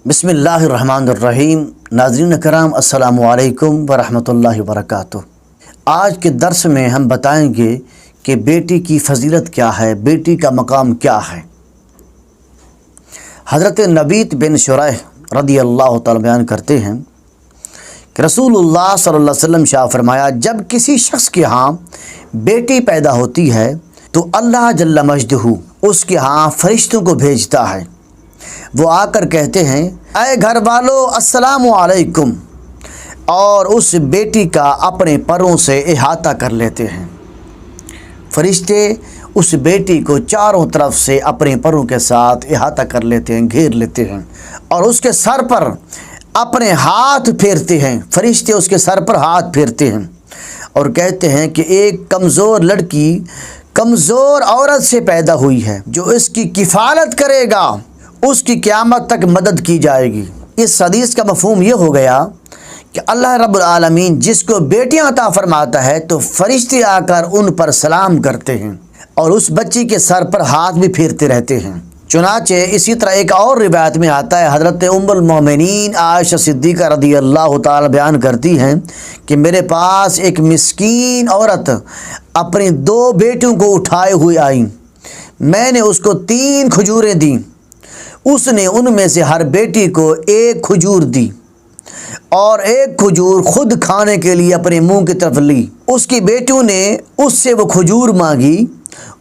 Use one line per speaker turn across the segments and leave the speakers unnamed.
بسم اللہ الرحمن الرحیم۔ ناظرین کرام السلام علیکم ورحمۃ اللہ وبرکاتہ۔ آج کے درس میں ہم بتائیں گے کہ بیٹی کی فضیلت کیا ہے، بیٹی کا مقام کیا ہے۔ حضرت نبیت بن شریح رضی اللہ تعالیٰ بیان کرتے ہیں کہ رسول اللہ صلی اللہ علیہ وسلم شاہ فرمایا، جب کسی شخص کے ہاں بیٹی پیدا ہوتی ہے تو اللہ جل مجدہ اس کے ہاں فرشتوں کو بھیجتا ہے۔ وہ آ کر کہتے ہیں، اے گھر والو السلام علیکم، اور اس بیٹی کا اپنے پروں سے احاطہ کر لیتے ہیں۔ فرشتے اس بیٹی کو چاروں طرف سے اپنے پروں کے ساتھ احاطہ کر لیتے ہیں، گھیر لیتے ہیں، اور اس کے سر پر اپنے ہاتھ پھیرتے ہیں۔ فرشتے اس کے سر پر ہاتھ پھیرتے ہیں اور کہتے ہیں کہ ایک کمزور لڑکی کمزور عورت سے پیدا ہوئی ہے، جو اس کی کفالت کرے گا اس کی قیامت تک مدد کی جائے گی۔ اس حدیث کا مفہوم یہ ہو گیا کہ اللہ رب العالمین جس کو بیٹیاں عطا فرماتا ہے تو فرشتے آ کر ان پر سلام کرتے ہیں اور اس بچی کے سر پر ہاتھ بھی پھیرتے رہتے ہیں۔ چنانچہ اسی طرح ایک اور روایت میں آتا ہے، حضرت ام المومنین عائشہ صدیقہ رضی اللہ تعالی بیان کرتی ہیں کہ میرے پاس ایک مسکین عورت اپنی 2 بیٹیوں کو اٹھائے ہوئے آئیں، میں نے اس کو 3 کھجوریں دیں، اس نے ان میں سے ہر بیٹی کو 1 کھجور دی اور 1 کھجور خود کھانے کے لیے اپنے منہ کی طرف لی۔ اس کی بیٹیوں نے اس سے وہ کھجور مانگی،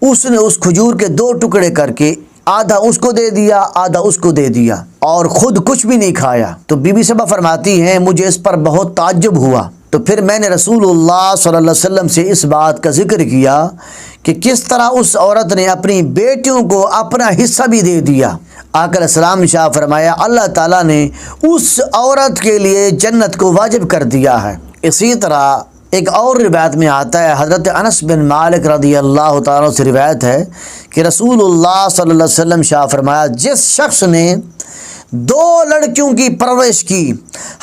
اس نے اس کھجور کے 2 ٹکڑے کر کے آدھا اس کو دے دیا، آدھا اس کو دے دیا، اور خود کچھ بھی نہیں کھایا۔ تو بی بی صبا فرماتی ہیں، مجھے اس پر بہت تعجب ہوا، تو پھر میں نے رسول اللہ صلی اللہ علیہ وسلم سے اس بات کا ذکر کیا کہ کس طرح اس عورت نے اپنی بیٹیوں کو اپنا حصہ بھی دے دیا۔ آقا علیہ السلام شاہ فرمایا، اللہ تعالیٰ نے اس عورت کے لیے جنت کو واجب کر دیا ہے۔ اسی طرح ایک اور روایت میں آتا ہے، حضرت انس بن مالک رضی اللہ تعالیٰ سے روایت ہے کہ رسول اللہ صلی اللہ علیہ وسلم شاہ فرمایا، جس شخص نے 2 لڑکیوں کی پرورش کی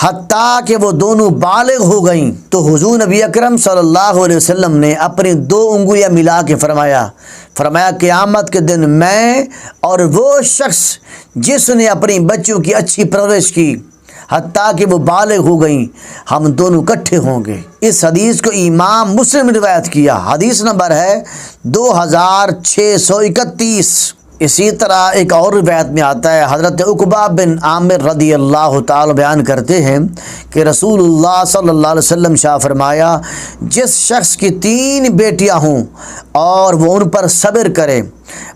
حتیٰ کہ وہ دونوں بالغ ہو گئیں تو حضور نبی اکرم صلی اللہ علیہ وسلم نے اپنی 2 انگلیاں ملا کے فرمایا قیامت کے دن میں اور وہ شخص جس نے اپنی بچیوں کی اچھی پرورش کی حتیٰ کہ وہ بالغ ہو گئیں، ہم دونوں اکٹھے ہوں گے۔ اس حدیث کو امام مسلم نے روایت کیا، حدیث نمبر ہے 2631۔ اسی طرح ایک اور روایت میں آتا ہے، حضرت عقبہ بن عامر رضی اللہ تعالی بیان کرتے ہیں کہ رسول اللہ صلی اللہ علیہ وسلم شاہ فرمایا، جس شخص کی 3 بیٹیاں ہوں اور وہ ان پر صبر کرے،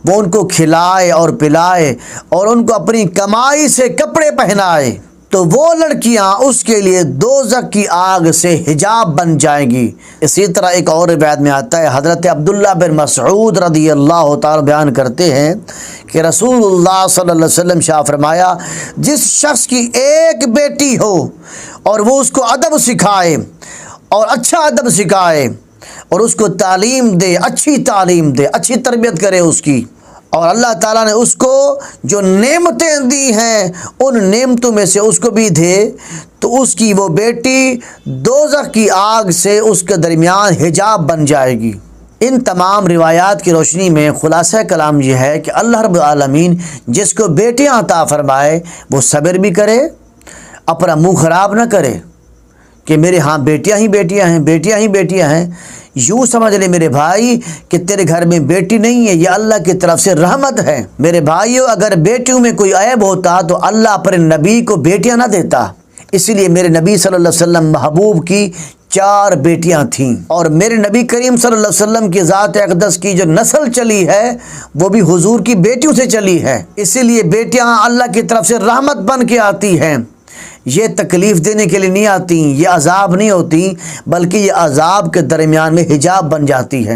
وہ ان کو کھلائے اور پلائے اور ان کو اپنی کمائی سے کپڑے پہنائے، تو وہ لڑکیاں اس کے لیے دوزخ کی آگ سے حجاب بن جائیں گی۔ اسی طرح ایک اور روایت میں آتا ہے، حضرت عبداللہ بن مسعود رضی اللہ تعالی بیان کرتے ہیں کہ رسول اللہ صلی اللہ علیہ وسلم شاہ فرمایا، جس شخص کی 1 بیٹی ہو اور وہ اس کو ادب سکھائے اور اچھا ادب سکھائے اور اس کو تعلیم دے، اچھی تعلیم دے، اچھی تربیت کرے اس کی، اور اللہ تعالیٰ نے اس کو جو نعمتیں دی ہیں ان نعمتوں میں سے اس کو بھی دے، تو اس کی وہ بیٹی دوزخ کی آگ سے اس کے درمیان حجاب بن جائے گی۔ ان تمام روایات کی روشنی میں خلاصہ کلام یہ ہے کہ اللہ رب العالمین جس کو بیٹیاں عطا فرمائے وہ صبر بھی کرے، اپنا منہ خراب نہ کرے کہ میرے ہاں بیٹیاں ہی بیٹیاں ہیں، بیٹیاں ہی بیٹیاں ہیں۔ یوں سمجھ لے میرے بھائی کہ تیرے گھر میں بیٹی نہیں ہے، یہ اللہ کی طرف سے رحمت ہے۔ میرے بھائیو، اگر بیٹیوں میں کوئی عیب ہوتا تو اللہ اپنے نبی کو بیٹیاں نہ دیتا، اسی لیے میرے نبی صلی اللہ علیہ وسلم محبوب کی 4 بیٹیاں تھیں، اور میرے نبی کریم صلی اللہ علیہ وسلم کی ذات اقدس کی جو نسل چلی ہے وہ بھی حضور کی بیٹیوں سے چلی ہے۔ اسی لیے بیٹیاں اللہ کی طرف سے رحمت بن کے آتی ہیں، یہ تکلیف دینے کے لیے نہیں آتی، یہ عذاب نہیں ہوتی، بلکہ یہ عذاب کے درمیان میں حجاب بن جاتی ہے۔